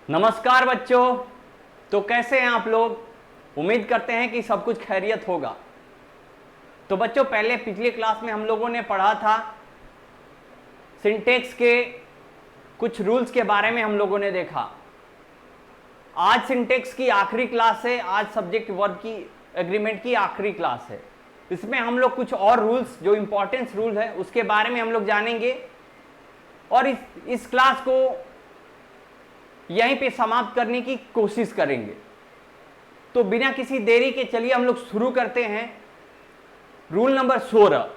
नमस्कार बच्चों। तो कैसे हैं आप लोग? उम्मीद करते हैं कि सब कुछ खैरियत होगा। तो बच्चों, पहले पिछली क्लास में हम लोगों ने पढ़ा था सिंटेक्स के कुछ रूल्स के बारे में हम लोगों ने देखा। आज सिंटेक्स की आखिरी क्लास है। आज सब्जेक्ट वर्ब की एग्रीमेंट की आखिरी क्लास है। इसमें हम लोग कुछ और रूल्स, जो इंपॉर्टेंस रूल है, उसके बारे में हम लोग जानेंगे और इस क्लास को यहीं पे समाप्त करने की कोशिश करेंगे। तो बिना किसी देरी के चलिए हम लोग शुरू करते हैं। Rule number 16।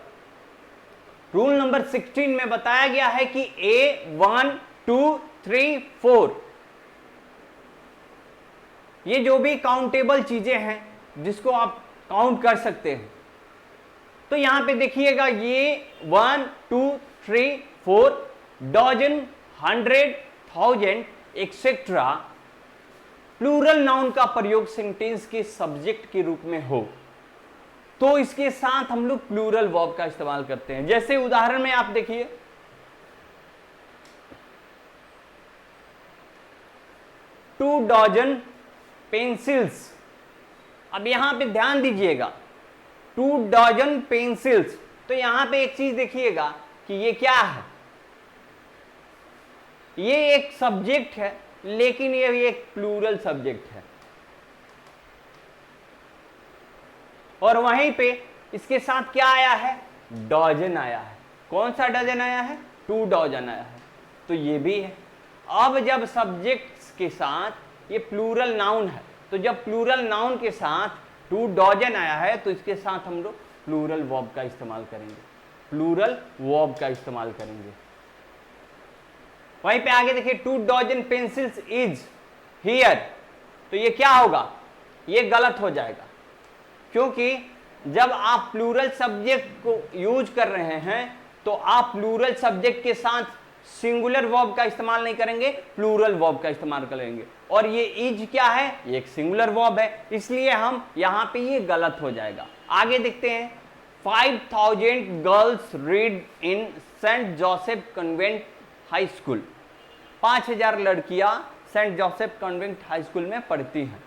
रूल नंबर 16 में बताया गया है कि A1 2 3 4 ये जो भी काउंटेबल चीजें हैं जिसको आप काउंट कर सकते हैं, तो यहां पे देखिएगा ये 1 2 3 4 डजन, 100, 1000 एक्सेट्रा प्लूरल नाउन का प्रयोग सेंटेंस के सब्जेक्ट के रूप में हो तो इसके साथ हम लोग प्लूरल वर्ब का इस्तेमाल करते हैं। जैसे उदाहरण में आप देखिए, 2 डजन पेंसिल्स। अब यहां पे ध्यान दीजिएगा, 2 डजन पेंसिल्स। तो यहां पे एक चीज देखिएगा कि ये क्या है, ये एक सब्जेक्ट है, लेकिन ये एक प्लूरल सब्जेक्ट है। और वहीं पे इसके साथ क्या आया है? डजन आया है। कौन सा डजन आया है? 2 डजन आया है। तो ये भी है। अब जब सब्जेक्ट्स के साथ ये प्लूरल नाउन है, तो जब प्लूरल नाउन के साथ 2 डजन आया है तो इसके साथ हम लोग प्लूरल वर्ब का इस्तेमाल करेंगे। प्लूरल वर्ब का इस्तेमाल करेंगे। वहीं पे आगे देखिए, 2 डजन पेंसिल्स इज हियर। तो ये क्या होगा? ये गलत हो जाएगा, क्योंकि जब आप प्लूरल सब्जेक्ट को यूज कर रहे हैं तो आप प्लूरल सब्जेक्ट के साथ सिंगुलर वर्ब का इस्तेमाल नहीं करेंगे, प्लूरल वर्ब का इस्तेमाल करेंगे। और ये इज क्या है? ये एक सिंगुलर वर्ब है, इसलिए हम यहां पे ये गलत हो जाएगा। आगे देखते हैं, 5000 girls read in saint Joseph convent high school. 5000 लड़कियां saint Joseph convent high school में पढ़ती हैं।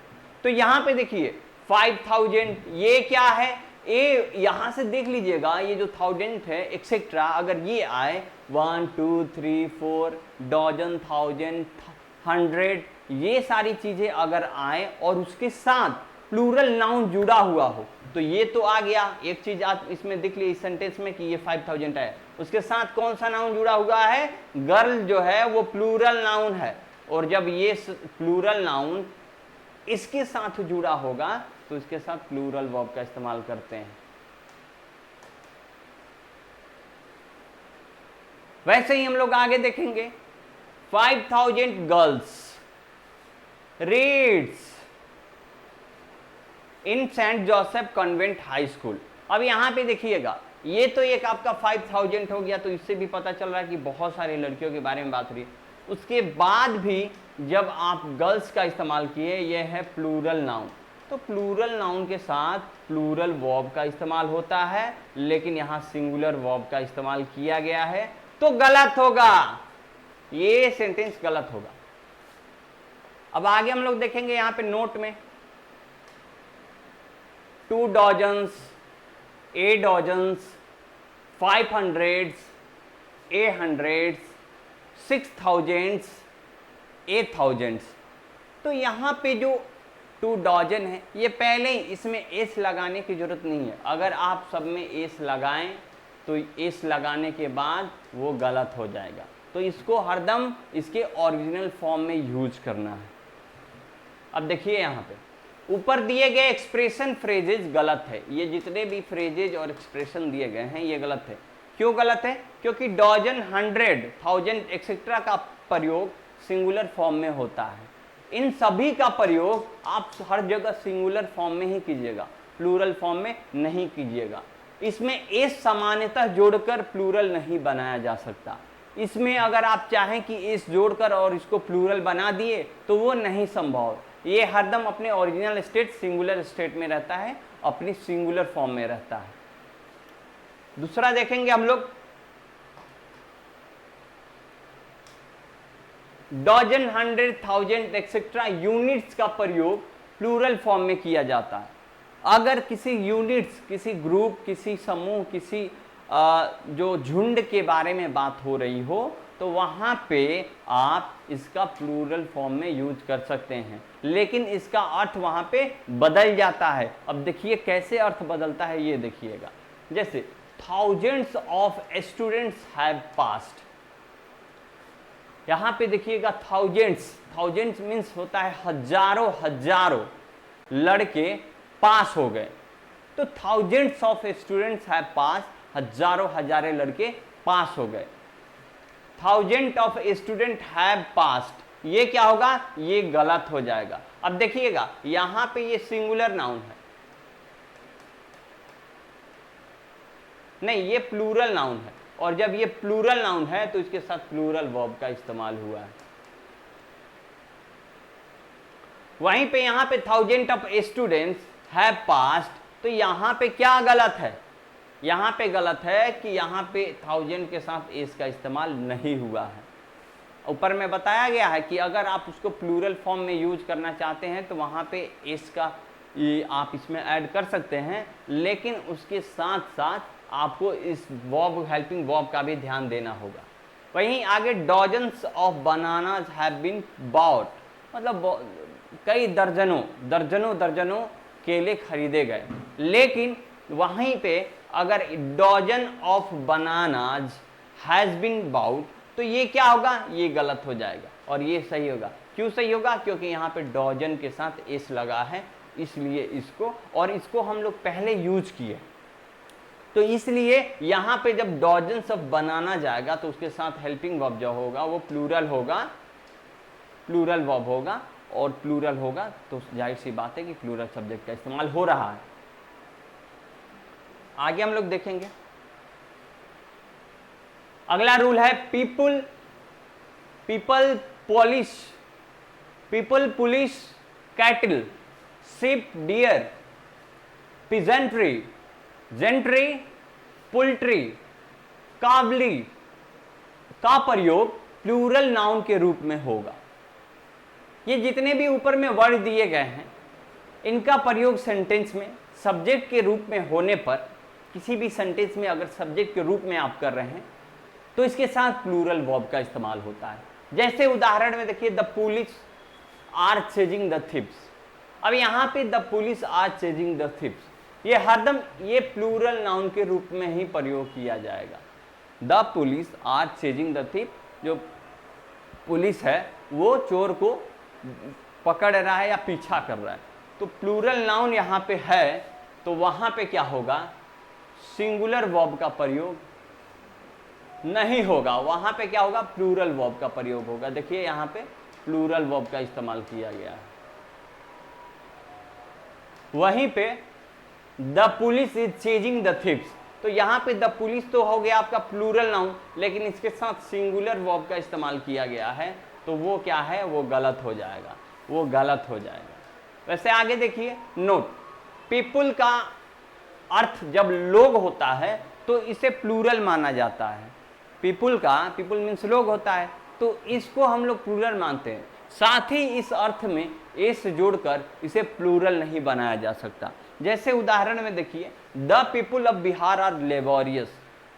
तो यहां पे देखिए 5000, ये क्या है? ये यहां से देख लीजिएगा, ये जो 1000 है एक्सेट्रा, अगर ये आए 1 2 3 4 डजन, 1000, 100, ये सारी चीजें अगर आए और उसके साथ प्लूरल नाउन जुड़ा हुआ हो तो ये तो आ गया। एक चीज आप इसमें देख ली इस सेंटेंस में कि ये 5000 है, उसके साथ कौन सा नाउन जुड़ा हुआ है? गर्ल जो है वो प्लूरल नाउन है। और जब ये प्लूरल नाउन इसके साथ जुड़ा होगा तो इसके साथ प्लूरल वर्ब का इस्तेमाल करते हैं। वैसे ही हम लोग आगे देखेंगे, 5000 girls reads in saint Joseph convent high school. अब यहां पे देखिएगा, ये तो एक आपका 5000 हो गया, तो इससे भी पता चल रहा है कि बहुत सारी लड़कियों के बारे में बात हो रही है। उसके बाद भी जब आप गर्ल्स का इस्तेमाल किए, ये है प्लूरल नाउन, तो प्लूरल नाउन के साथ प्लूरल वर्ब का इस्तेमाल होता है, लेकिन यहां सिंगुलर वर्ब का इस्तेमाल किया गया है, तो गलत होगा, ये सेंटेंस गलत होगा। अब आगे हम लोग देखेंगे यहां पे नोट में, 2 डजन्स, 8 डजन्स, 500, 800, 6000, 8000। तो यहां पे जो 2 डजन है, ये पहले ही इसमें एस लगाने की जरूरत नहीं है। अगर आप सब में एस लगाएं तो एस लगाने के बाद वो गलत हो जाएगा, तो इसको हरदम इसके ओरिजिनल फॉर्म में यूज करना है। अब देखिए यहां पे ऊपर दिए गए एक्सप्रेशन फ्रेजेज गलत है। ये जितने भी फ्रेजेज और एक्सप्रेशन दिए गए हैं ये गलत है। क्यों गलत है? क्योंकि डजन, 100, 1000 एक्सेट्रा का प्रयोग सिंगुलर फॉर्म में होता है। इन सभी का प्रयोग आप हर जगह सिंगुलर फॉर्म में ही कीजिएगा, प्लूरल फॉर्म में नहीं कीजिएगा। इसमें एस सामान्यतः जोड़कर प्लूरल नहीं बनाया जा सकता। इसमें अगर आप चाहें कि एस जोड़कर और इसको प्लूरल बना दिए तो वो नहीं संभव। ये हरदम अपने ओरिजिनल स्टेट, सिंगुलर स्टेट में रहता है, अपनी सिंगुलर फॉर्म में रहता है। दूसरा देखेंगे हम लोग, डजन, 100, 1000 एक्सेट्रा यूनिट्स का प्रयोग प्लूरल फॉर्म में किया जाता है। अगर किसी यूनिट्स, किसी ग्रुप, किसी समूह, किसी जो झुंड के बारे में बात हो रही हो तो वहां पे आप इसका प्लूरल फॉर्म में यूज कर सकते हैं, लेकिन इसका अर्थ वहां पे बदल जाता है। अब देखिए कैसे अर्थ बदलता है, ये देखिएगा। जैसे thousands of students have passed, यहां पे देखिएगा थाउजेंड्स, थाउजेंड्स मीन्स होता है हजारों हजारों लड़के पास हो गए। तो thousands of students have pass, हजारों हजारे लड़के पास हो गए। Thousand of student have passed, ये क्या होगा, ये गलत हो जाएगा। अब देखिएगा यहां पे ये सिंगुलर नाउन है, नहीं ये प्लूरल नाउन है, और जब ये प्लूरल नाउन है तो इसके साथ प्लूरल वर्ब का इस्तेमाल हुआ है। वहीं पे यहां पे thousand of students have passed, तो यहां पे क्या गलत है, यहां पे गलत है कि यहां पे थाउजेंड के साथ एस का इस्तेमाल नहीं हुआ है। ऊपर में बताया गया है कि अगर आप उसको प्लूरल फॉर्म में यूज करना चाहते हैं तो वहां पे एस का आप इसमें ऐड कर सकते हैं, लेकिन उसके साथ साथ आपको इस वर्ब, हेल्पिंग वर्ब का भी ध्यान देना होगा। वहीं आगे dozens of bananas have been bought, मतलब कई दर्जनों दर्जनों दर्जनों केले खरीदे गए, लेकिन वहीं पे अगर dozen of bananas has been bought तो ये क्या होगा, ये गलत हो जाएगा और ये सही होगा। क्यों सही होगा, क्योंकि यहाँ पे डजन के साथ एस लगा है, इसलिए इसको, और इसको हम लोग पहले यूज किए, तो इसलिए यहाँ पे जब डजन्स ऑफ बनाना जाएगा तो उसके साथ हेल्पिंग वर्ब जो होगा वो प्लूरल होगा, प्लूरल वर्ब होगा, और प्लूरल होगा तो जाहिर सी बात है कि प्लूरल सब्जेक्ट का इस्तेमाल हो रहा है। आगे हम लोग देखेंगे। अगला रूल है people, people police, people police cattle, sheep deer, peasantry, gentry, poultry, cavalry का प्रयोग प्लूरल नाउन के रूप में होगा। ये जितने भी ऊपर में वर्ड दिए गए हैं इनका प्रयोग सेंटेंस में सब्जेक्ट के रूप में होने पर, किसी भी सेंटेंस में अगर सब्जेक्ट के रूप में आप कर रहे हैं तो इसके साथ प्लूरल वर्ब का इस्तेमाल होता है। जैसे उदाहरण में देखिए, the police are chasing the thieves. अब यहाँ पे the police are chasing the thieves, ये हरदम ये प्लूरल नाउन के रूप में ही प्रयोग किया जाएगा। The police are chasing the thief, जो पुलिस है वो चोर को पकड़ रहा है या पीछा कर रहा है, तो प्लूरल नाउन यहाँ पे है तो वहां पे क्या होगा, सिंगुलर वर्ब का प्रयोग नहीं होगा, वहां पे क्या होगा, प्लूरल वर्ब का प्रयोग होगा। देखिए यहाँ पे प्लूरल वर्ब का इस्तेमाल किया गया है। वहीं पे the police is chasing the thief's, तो यहाँ पे द पुलिस तो हो गया आपका प्लूरल नाउन, लेकिन इसके साथ सिंगुलर वर्ब का इस्तेमाल किया गया है, तो वो क्या है, वो गलत हो जाएगा, वो गलत हो जाएगा। वैसे आगे देखिए, नोट, पीपुल का अर्थ जब लोग होता है तो इसे प्लूरल माना जाता है। पीपुल का, पीपुल मीन्स लोग होता है, तो इसको हम लोग प्लूरल मानते हैं। साथ ही इस अर्थ में एस जोड़कर इसे प्लूरल नहीं बनाया जा सकता। जैसे उदाहरण में देखिए, the people of Bihar are laborious,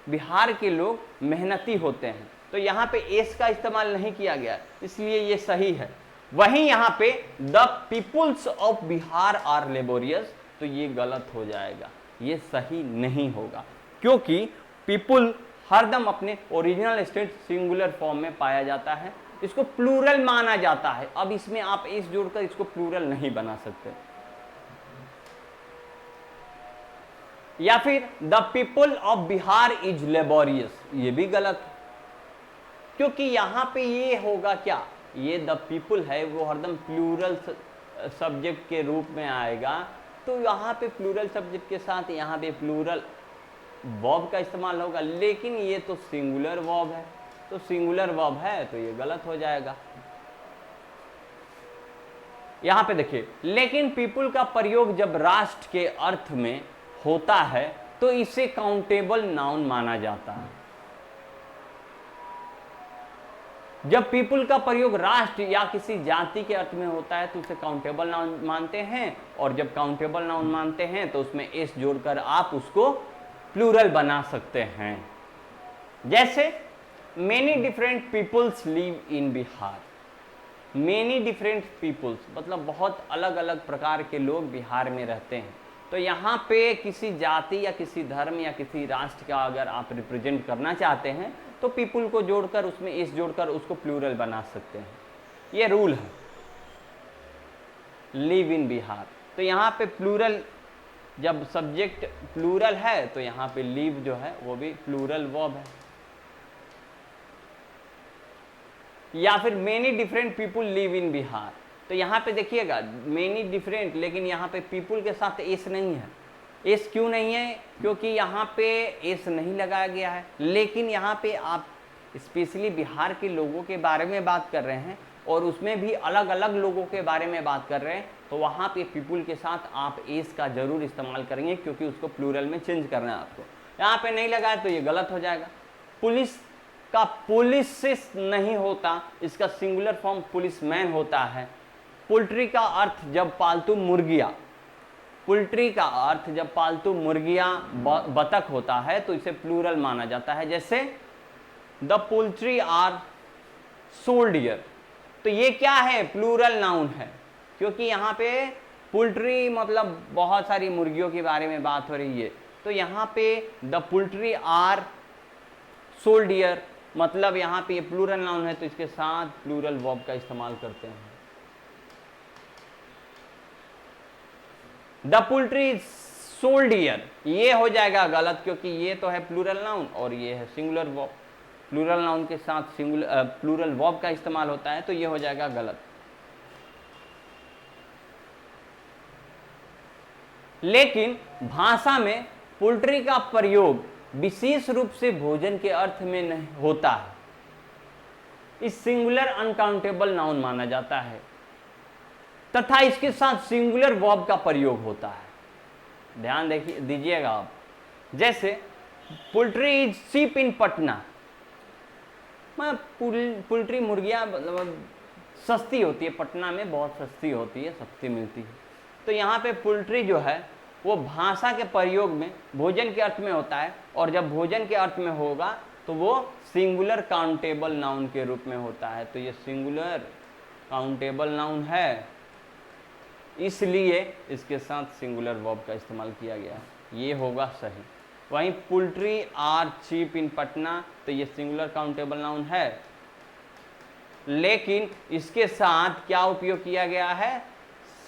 Bihar के लोग मेहनती होते हैं, तो यहाँ पे एस का इस्तेमाल नहीं किया गया, इसलिए ये सही है। वहीं यहाँ पे the peoples of Bihar are laborious, तो ये गलत हो जाएगा, ये सही नहीं होगा, क्योंकि पीपुल हरदम अपने ओरिजिनल स्टेट सिंगुलर फॉर्म में पाया जाता है, इसको प्लूरल माना जाता है। अब इसमें आप एस जोड़कर इसको प्लूरल नहीं बना सकते। या फिर the people of Bihar is laborious, ये भी गलत है, क्योंकि यहां पे ये होगा क्या, ये द पीपल है वो हरदम प्लूरल सब्जेक्ट के रूप में आएगा, तो यहाँ पे प्लूरल सब्जेक्ट के साथ यहाँ पे प्लूरल वर्ब का इस्तेमाल होगा, लेकिन ये तो सिंगुलर वर्ब है, तो सिंगुलर वर्ब है तो ये गलत हो जाएगा। यहाँ पे देखिए, लेकिन पीपुल का प्रयोग जब राष्ट्र के अर्थ में होता है तो इसे काउंटेबल नाउन माना जाता है। जब पीपुल का प्रयोग राष्ट्र या किसी जाति के अर्थ में होता है तो उसे काउंटेबल नाउन मानते हैं, और जब काउंटेबल नाउन मानते हैं तो उसमें एस जोड़कर आप उसको प्लूरल बना सकते हैं। जैसे many different peoples live in Bihar. Many different peoples मतलब बहुत अलग अलग प्रकार के लोग बिहार में रहते हैं। तो यहाँ पे किसी जाति या किसी धर्म या किसी राष्ट्र का अगर आप रिप्रेजेंट करना चाहते हैं तो पीपुल को जोड़कर उसमें इस जोड़कर उसको प्लूरल बना सकते हैं। ये रूल है लिव इन बिहार। तो यहाँ पे प्लूरल, जब सब्जेक्ट प्लूरल है तो यहाँ पे लिव जो है वो भी प्लूरल वर्ब है। या फिर many different people live in Bihar, तो यहाँ पे देखिएगा मेनी डिफरेंट, लेकिन यहाँ पे पीपुल के साथ एस नहीं है। एस क्यों नहीं है? क्योंकि यहाँ पे एस नहीं लगाया गया है। लेकिन यहाँ पे आप स्पेशली बिहार के लोगों के बारे में बात कर रहे हैं और उसमें भी अलग अलग लोगों के बारे में बात कर रहे हैं, तो वहाँ पे पीपुल के साथ आप एस का जरूर इस्तेमाल करेंगे, क्योंकि उसको प्लूरल में चेंज करना है आपको। यहाँ पे नहीं लगाया तो ये गलत हो जाएगा। पुलिस का पुलिस से नहीं होता, इसका सिंगुलर फॉर्म पुलिसमैन होता है। पोल्ट्री का अर्थ जब पालतू मुर्गियां, पोल्ट्री का अर्थ जब पालतू मुर्गियां बतख होता है तो इसे प्लूरल माना जाता है। जैसे the poultry are sold here, तो ये क्या है? प्लूरल नाउन है, क्योंकि यहाँ पे पोल्ट्री मतलब बहुत सारी मुर्गियों के बारे में बात हो रही है। तो यहाँ पे the poultry are sold here मतलब यहाँ पे ये प्लूरल नाउन है, तो इसके साथ प्लूरल वर्ब का इस्तेमाल करते हैं। द पोल्ट्री सोल्ड हियर, ये हो जाएगा गलत, क्योंकि ये तो है प्लूरल नाउन और ये है सिंगुलर वर्ब। प्लूरल नाउन के साथ प्लूरल वर्ब का इस्तेमाल होता है, तो ये हो जाएगा गलत। लेकिन भाषा में पोल्ट्री का प्रयोग विशेष रूप से भोजन के अर्थ में नहीं होता है, इस सिंगुलर अनकाउंटेबल नाउन माना जाता है, तथा इसके साथ सिंगुलर वर्ब का प्रयोग होता है। ध्यान दीजिएगा आप। जैसे poultry is cheap in Patna, poultry मुर्गियां मतलब सस्ती होती है, पटना में बहुत सस्ती होती है, सस्ती मिलती है। तो यहाँ पे पोल्ट्री जो है वो भाषा के प्रयोग में भोजन के अर्थ में होता है, और जब भोजन के अर्थ में होगा तो वो सिंगुलर काउंटेबल नाउन के रूप में होता है। तो ये सिंगुलर काउंटेबल नाउन है, इसलिए इसके साथ सिंगुलर वर्ब का इस्तेमाल किया गया है, ये होगा सही। वहीं poultry are cheap in Patna, तो ये सिंगुलर काउंटेबल नाउन है, लेकिन इसके साथ क्या उपयोग किया गया है?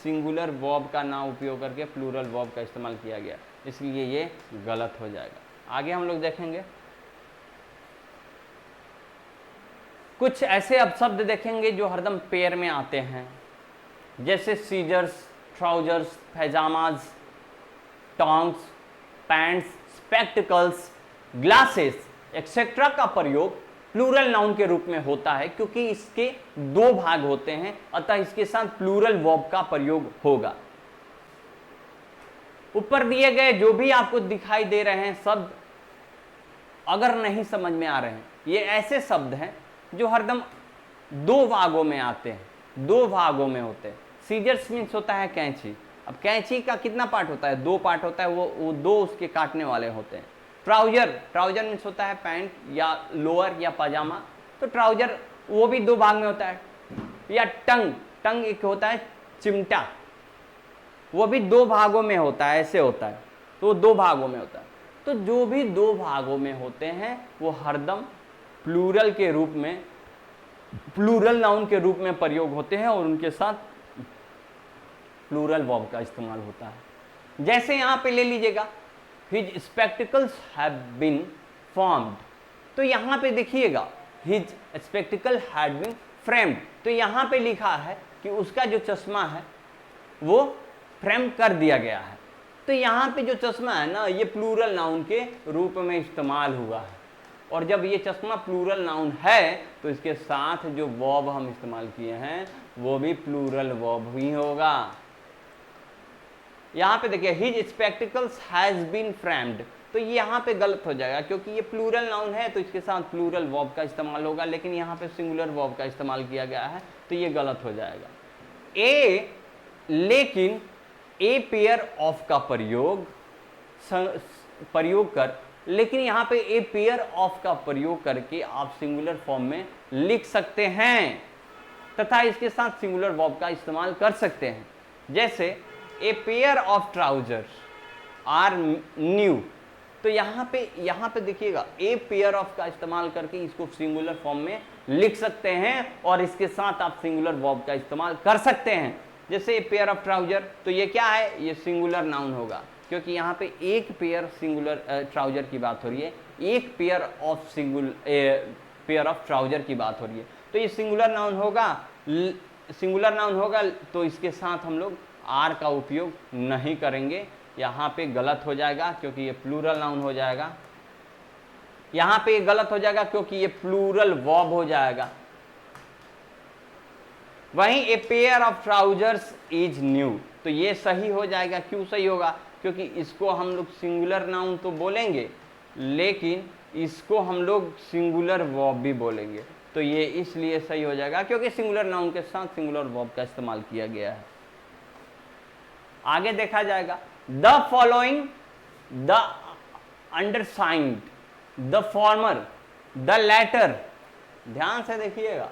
सिंगुलर वर्ब का ना उपयोग करके प्लूरल वर्ब का इस्तेमाल किया गया, इसलिए ये गलत हो जाएगा। आगे हम लोग देखेंगे, कुछ ऐसे अपशब्द देखेंगे जो हरदम पेयर में आते हैं, जैसे scissors, trousers, pyjamas, tongs, pants, spectacles, glasses et cetera का प्रयोग प्लूरल नाउन के रूप में होता है, क्योंकि इसके दो भाग होते हैं, अतः इसके साथ प्लूरल वर्ब का प्रयोग होगा। ऊपर दिए गए जो भी आपको दिखाई दे रहे हैं शब्द, अगर नहीं समझ में आ रहे हैं, ये ऐसे शब्द हैं जो हरदम दो भागों में आते हैं, दो भागों में होते हैं। सीजर्स मीन्स होता है कैंची। अब कैंची का कितना पार्ट होता है? दो पार्ट होता है, वो दो उसके काटने वाले होते हैं। ट्राउजर मीन्स होता है पैंट या लोअर या पजामा, तो ट्राउजर वो भी दो भाग में होता है। या टंग एक होता है चिमटा, वो भी दो भागों में होता है, ऐसे होता है, तो दो भागों में होता है। तो जो भी दो भागों में होते हैं वो हरदम प्लूरल के रूप में, प्लूरल नाउन के रूप में प्रयोग होते हैं, और उनके साथ प्लूरल वर्ब का इस्तेमाल होता है। जैसे यहां पे ले लीजिएगा, his spectacles have been formed, तो यहां पे देखिएगा his spectacle had been framed, तो यहां पे लिखा है कि उसका जो चश्मा है वो फ्रेम कर दिया गया है। तो यहां पे जो चश्मा है ना, ये प्लूरल नाउन के रूप में इस्तेमाल हुआ है, और जब ये चश्मा प्लूरल नाउन है तो इसके साथ जो वर्ब हम इस्तेमाल किए हैं वो भी प्लूरल वर्ब ही होगा। यहां पे देखिए his spectacles has been framed, तो ये यहाँ पे गलत हो जाएगा, क्योंकि ये प्लूरल नाउन है तो इसके साथ प्लूरल वर्ब का इस्तेमाल होगा, लेकिन यहाँ पे सिंगुलर वर्ब का इस्तेमाल किया गया है तो ये गलत हो जाएगा। लेकिन ए पेयर ऑफ का प्रयोग कर, लेकिन यहाँ पे ए पेयर ऑफ का प्रयोग करके आप सिंगुलर फॉर्म में लिख सकते हैं तथा इसके साथ सिंगुलर वर्ब का इस्तेमाल कर सकते हैं। जैसे a pair of trousers are new, तो यहाँ पे देखिएगा ए पेयर ऑफ का इस्तेमाल करके इसको सिंगुलर फॉर्म में लिख सकते हैं और इसके साथ आप सिंगुलर वर्ब का इस्तेमाल कर सकते हैं। जैसे ए पेयर ऑफ ट्राउजर, तो ये क्या है, ये सिंगुलर नाउन होगा, क्योंकि यहाँ पे एक पेयर सिंगुलर ट्राउजर की बात हो रही है, एक पेयर ऑफ ट्राउजर की बात हो रही है, तो ये सिंगुलर नाउन होगा, तो इसके साथ हम लोग आर का उपयोग नहीं करेंगे। यहाँ पे गलत हो जाएगा क्योंकि ये प्लूरल नाउन हो जाएगा, यहाँ पे गलत हो जाएगा क्योंकि ये प्लूरल वर्ब हो जाएगा। वहीं ए pair of trousers is new, तो ये सही हो जाएगा। क्यों सही होगा, क्योंकि इसको हम लोग सिंगुलर नाउन तो बोलेंगे लेकिन इसको हम लोग सिंगुलर वर्ब भी बोलेंगे, तो ये इसलिए सही हो जाएगा क्योंकि सिंगुलर नाउन के साथ सिंगुलर वर्ब का इस्तेमाल किया गया है। आगे देखा जाएगा, the following, the undersigned, the former, the latter, ध्यान से देखिएगा,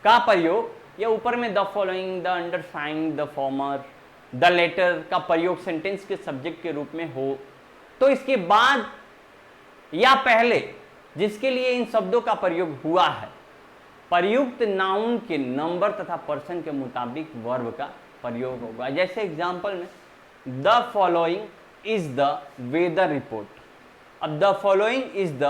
का प्रयोग, या ऊपर में the following, the undersigned, the former, the latter का प्रयोग सेंटेंस के सब्जेक्ट के रूप में हो, तो इसके बाद या पहले जिसके लिए इन शब्दों का प्रयोग हुआ है, प्रयुक्त नाउन के नंबर तथा पर्सन के मुताबिक वर्ब का प्रयोग होगा। जैसे एग्जांपल में the following is the weather report, अब the following is the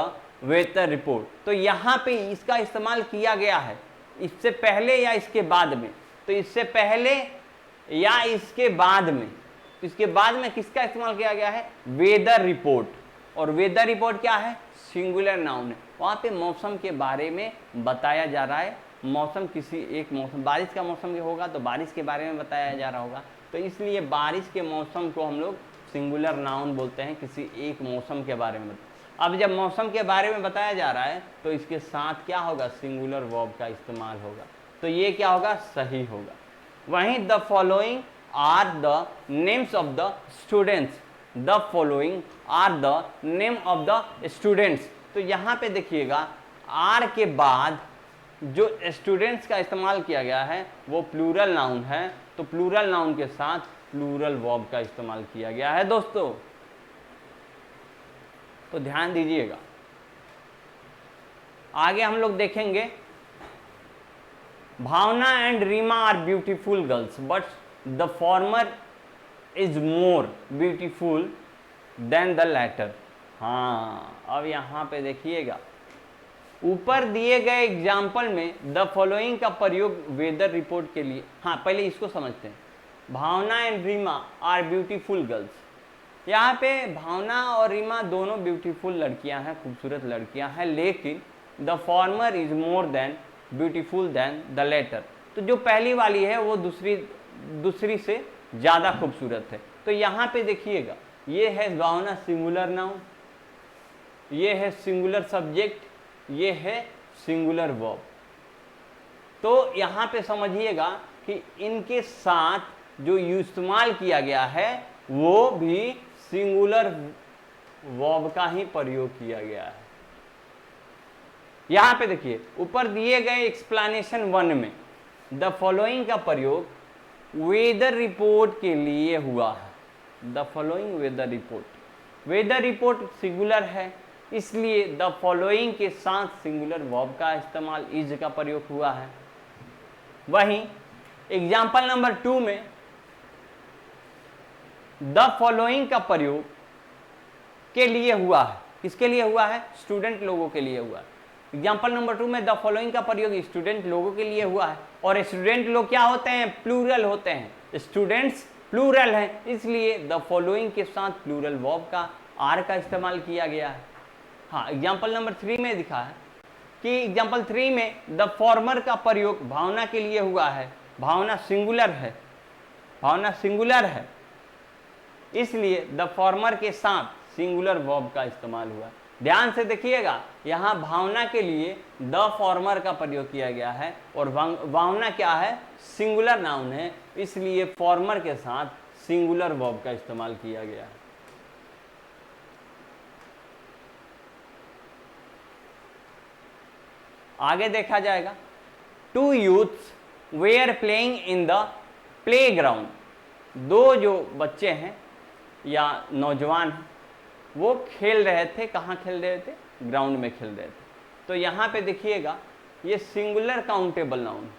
weather report, तो यहाँ पे इसका इस्तेमाल किया गया है इससे पहले या इसके बाद में, तो इससे पहले या इसके बाद में, तो इसके बाद में किसका इस्तेमाल किया गया है, वेदर रिपोर्ट, और वेदर रिपोर्ट क्या है, सिंगुलर नाउन है। वहाँ पे मौसम के बारे में बताया जा रहा है, मौसम किसी एक मौसम, बारिश का मौसम होगा तो बारिश के बारे में बताया जा रहा होगा, तो इसलिए बारिश के मौसम को हम लोग सिंगुलर नाउन बोलते हैं, किसी एक मौसम के बारे में। अब जब मौसम के बारे में बताया जा रहा है तो इसके साथ क्या होगा, सिंगुलर वर्ब का इस्तेमाल होगा, तो ये क्या होगा, सही होगा। वहीं the following are the names of the students, the following are the name of the students, तो यहाँ पे देखिएगा आर के बाद जो स्टूडेंट्स का इस्तेमाल किया गया है वो प्लूरल नाउन है, तो प्लूरल नाउन के साथ प्लूरल वर्ब का इस्तेमाल किया गया है दोस्तों, तो ध्यान दीजिएगा। आगे हम लोग देखेंगे, Bhavna and Reema are beautiful girls but the former is more beautiful than the latter. हाँ, अब यहाँ पे देखिएगा, ऊपर दिए गए एग्जाम्पल में द फॉलोइंग का प्रयोग वेदर रिपोर्ट के लिए, हाँ पहले इसको समझते हैं, Bhavna and Reema are beautiful girls, यहाँ पे भावना और रीमा दोनों ब्यूटीफुल लड़कियां हैं, खूबसूरत लड़कियां हैं, लेकिन the former is more than beautiful than the latter, तो जो पहली वाली है वो दूसरी से ज़्यादा खूबसूरत है। तो यहाँ पे देखिएगा, ये है भावना सिंगुलर नाउन, ये है सिंगुलर सब्जेक्ट, ये है सिंगुलर वर्ब, तो यहाँ पे समझिएगा कि इनके साथ जो इस्तेमाल किया गया है वो भी सिंगुलर वर्ब का ही प्रयोग किया गया है। यहां पे देखिए, ऊपर दिए गए एक्सप्लेनेशन 1 में द फॉलोइंग का प्रयोग वेदर रिपोर्ट के लिए हुआ है। The following weather report singular है, इसलिए द फॉलोइंग के साथ सिंगुलर वर्ब का इस्तेमाल इज का प्रयोग हुआ है। वहीं एग्जाम्पल नंबर 2 में द फॉलोइंग का प्रयोग के लिए हुआ है, किसके लिए हुआ है, स्टूडेंट लोगों के लिए हुआ है। एग्जाम्पल नंबर 2 में द फॉलोइंग का प्रयोग स्टूडेंट लोगों के लिए हुआ है, और स्टूडेंट लोग क्या होते हैं, प्लूरल होते हैं, स्टूडेंट्स प्लूरल हैं, इसलिए द फॉलोइंग के साथ प्लूरल वर्ब का आर का इस्तेमाल किया गया है। हाँ, एग्जाम्पल नंबर 3 में दिखा है कि एग्जाम्पल 3 में द फॉर्मर का प्रयोग भावना के लिए हुआ है, भावना सिंगुलर है, भावना सिंगुलर है, इसलिए द फॉर्मर के साथ सिंगुलर वर्ब का इस्तेमाल हुआ। ध्यान से देखिएगा, यहां भावना के लिए द फॉर्मर का प्रयोग किया गया है और भावना क्या है, सिंगुलर नाउन है, इसलिए फॉर्मर के साथ सिंगुलर वर्ब का इस्तेमाल किया गया है। आगे देखा जाएगा, two youths were playing in the playground, दो जो बच्चे हैं या नौजवान हैं वो खेल रहे थे। कहाँ खेल रहे थे, ग्राउंड में खेल रहे थे। तो यहाँ पे देखिएगा ये सिंगुलर काउंटेबल नाउन,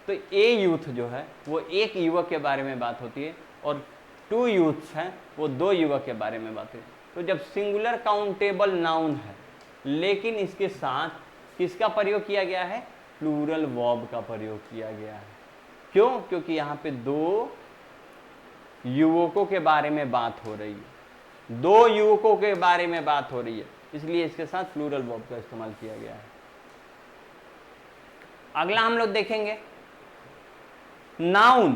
तो ए यूथ जो है वो एक युवक के बारे में बात होती है और टू यूथ्स हैं वो दो युवक के बारे में बात होती है। तो जब सिंगुलर काउंटेबल नाउन है लेकिन इसके साथ किसका प्रयोग किया गया है, प्लूरल वर्ब का प्रयोग किया गया है। क्यों, क्योंकि यहाँ पे दो युवकों के बारे में बात हो रही है, दो युवकों के बारे में बात हो रही है, इसलिए इसके साथ प्लूरल वर्ब का इस्तेमाल किया गया है। अगला हम लोग देखेंगे, नाउन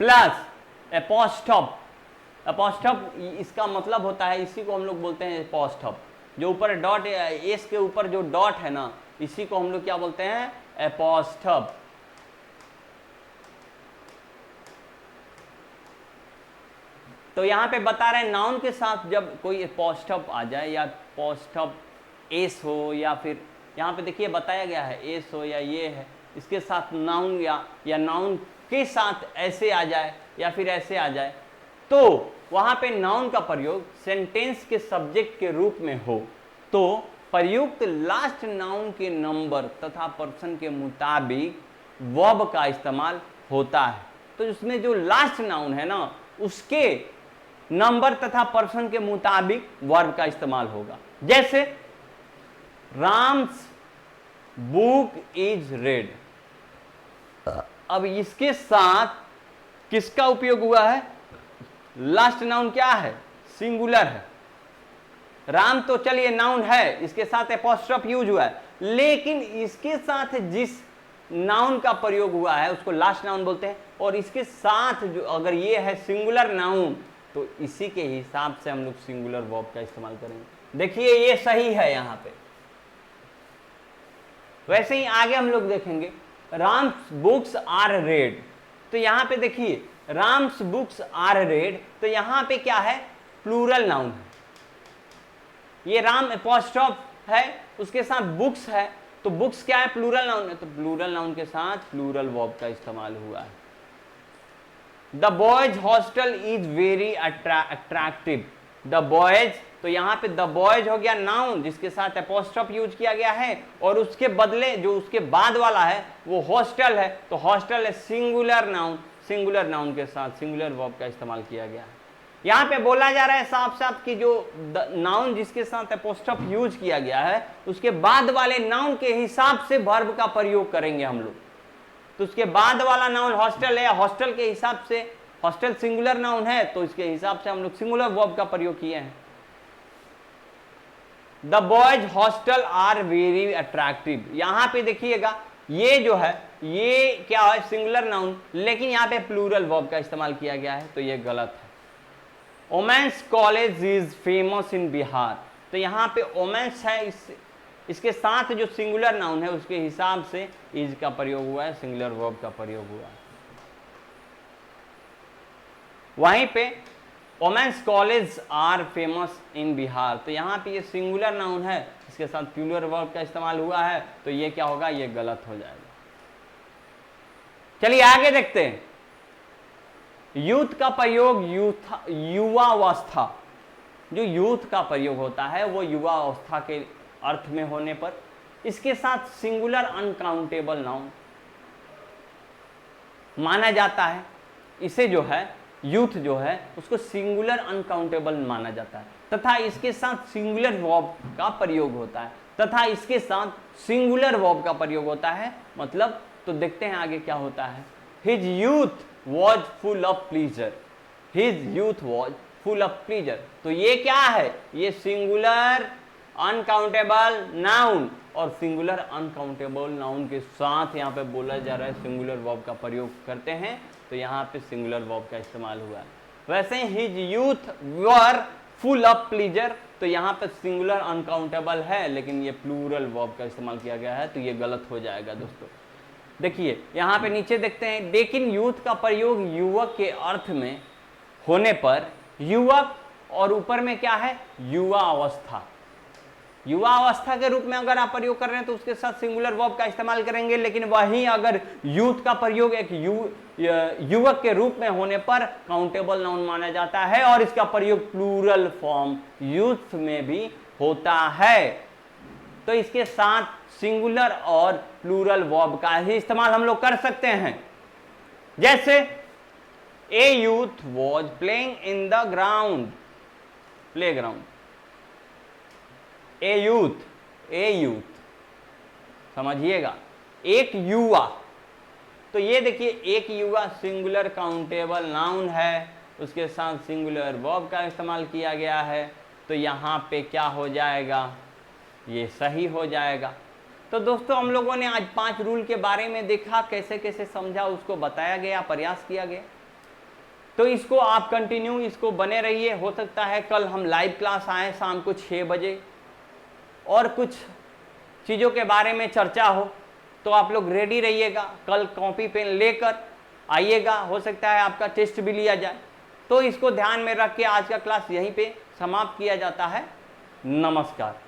प्लस एपोस्ट्रोफ। एपोस्ट्रोफ इसका मतलब होता है, इसी को हम लोग बोलते हैं एपोस्ट्रोफ, जो ऊपर डॉट, एस के ऊपर जो डॉट है ना, इसी को हम लोग क्या बोलते हैं, एपोस्ट्रोफ। तो यहां पे बता रहे हैं नाउन के साथ जब कोई एपोस्ट्रोफ आ जाए या एपोस्ट्रोफ एस हो, या फिर यहां पे देखिए बताया गया है एस हो या ये है, इसके साथ नाउन या नाउन के साथ ऐसे आ जाए या फिर ऐसे आ जाए, तो वहां पे नाउन का प्रयोग सेंटेंस के सब्जेक्ट के रूप में हो तो प्रयुक्त लास्ट नाउन के नंबर तथा पर्सन के मुताबिक वर्ब का इस्तेमाल होता है। तो उसमें जो लास्ट नाउन है ना, उसके नंबर तथा पर्सन के मुताबिक वर्ब का इस्तेमाल होगा। जैसे राम्स बुक इज रेड, अब इसके साथ किसका उपयोग हुआ है, लास्ट नाउन क्या है, सिंगुलर है। राम तो चलिए नाउन है, इसके साथ एपोस्ट्रोफ यूज हुआ है, लेकिन इसके साथ जिस नाउन का प्रयोग हुआ है उसको लास्ट नाउन बोलते हैं, और इसके साथ जो अगर ये है सिंगुलर नाउन तो इसी के हिसाब से हम लोग सिंगुलर वर्ब का इस्तेमाल करेंगे। देखिए ये सही है यहां पे। वैसे ही आगे हम लोग देखेंगे, राम्स बुक्स आर रेड, तो यहां पे देखिए राम्स बुक्स आर रेड, तो यहां पे क्या है, प्लूरल नाउन है। ये राम एपोस्ट्रोफ है, उसके साथ बुक्स है, तो बुक्स क्या है, प्लूरल नाउन है, तो प्लूरल नाउन के साथ प्लूरल वर्ब का इस्तेमाल हुआ है। The boys hostel is very attractive, the boys, तो यहां पे द बॉयज हो गया नाउन जिसके साथ एपोस्ट्रोफ यूज किया गया है, और उसके बदले जो उसके बाद वाला है वो हॉस्टल है, तो हॉस्टल है सिंगुलर नाउन, सिंगुलर नाउन के साथ सिंगुलर वर्ब का इस्तेमाल किया गया है। यहां पे बोला जा रहा है साफ साफ कि जो नाउन जिसके साथ एपोस्ट्रोफ यूज किया गया है उसके बाद वाले नाउन के हिसाब से वर्ब का प्रयोग करेंगे हम लोग। तो उसके बाद वाला नाउन हॉस्टल है, हॉस्टल के हिसाब से, हॉस्टल सिंगुलर नाउन है तो इसके हिसाब से हम लोग सिंगुलर वर्ब का प्रयोग किए हैं। The boys hostel are very attractive, यहां पे देखिएगा ये जो है ये क्या है, सिंगुलर नाउन, लेकिन यहां पे प्लूरल वर्ब का इस्तेमाल किया गया है, तो ये गलत है। Women's college is famous in Bihar, तो यहां पे वोमेंस है, इसके साथ जो सिंगुलर नाउन है उसके हिसाब से इज का प्रयोग हुआ है, सिंगुलर वर्ब का प्रयोग हुआ है। वहीं पे women's college are famous in Bihar, तो यहां पे ये सिंगुलर नाउन है, इसके साथ प्लूरल वर्ब का इस्तेमाल हुआ है, तो ये क्या होगा, ये गलत हो जाएगा। चलिए आगे देखते हैं, यूथ का प्रयोग युवावस्था, जो यूथ का प्रयोग होता है वो युवावस्था के अर्थ में होने पर इसके साथ सिंगुलर अनकाउंटेबल नाउन माना जाता है। इसे जो है यूथ जो है उसको सिंगुलर अनकाउंटेबल माना जाता है, तथा इसके साथ सिंगुलर वर्ब का प्रयोग होता है, तथा इसके साथ सिंगुलर वर्ब का प्रयोग होता है। मतलब तो देखते हैं आगे क्या होता है। His youth was full of pleaser, his youth was full of pleasure, तो ये क्या है, ये सिंगुलर अनकाउंटेबल नाउन, और सिंगुलर अनकाउंटेबल नाउन के साथ यहाँ पे बोला जा रहा है सिंगुलर वर्ब का प्रयोग करते हैं, तो यहाँ पे सिंगुलर वर्ब का इस्तेमाल हुआ है। वैसे ही his youth were full of pleasure, तो यहाँ पे सिंगुलर अनकाउंटेबल है लेकिन ये प्लूरल वर्ब का इस्तेमाल किया गया है, तो ये गलत हो जाएगा दोस्तों। देखिए यहाँ पे नीचे देखते हैं, लेकिन यूथ का प्रयोग युवक के अर्थ में होने पर युवक और ऊपर में क्या है, युवा अवस्था, युवा अवस्था के रूप में अगर आप प्रयोग कर रहे हैं तो उसके साथ सिंगुलर वर्ब का इस्तेमाल करेंगे। लेकिन वहीं अगर यूथ का प्रयोग एक युवक के रूप में होने पर काउंटेबल नाउन माना जाता है और इसका प्रयोग प्लूरल फॉर्म यूथ में भी होता है। तो इसके साथ सिंगुलर और प्लूरल वर्ब का ही इस्तेमाल हम लोग कर सकते हैं। जैसे ए youth was playing in the ground, playground. A youth समझिएगा, एक युवा, तो ये देखिए एक युवा सिंगुलर काउंटेबल नाउन है, उसके साथ सिंगुलर वर्ब का इस्तेमाल किया गया है, तो यहाँ पे क्या हो जाएगा, ये सही हो जाएगा। तो दोस्तों हम लोगों ने आज 5 रूल के बारे में देखा, कैसे कैसे समझा उसको बताया गया, प्रयास किया गया। तो इसको आप कंटिन्यू इसको बने रहिए। हो सकता है कल हम लाइव क्लास आए शाम को 6 बजे और कुछ चीज़ों के बारे में चर्चा हो, तो आप लोग रेडी रहिएगा, कल कॉपी पेन लेकर आइएगा। हो सकता है आपका टेस्ट भी लिया जाए। तो इसको ध्यान में रख के आज का क्लास यहीं पे समाप्त किया जाता है। नमस्कार।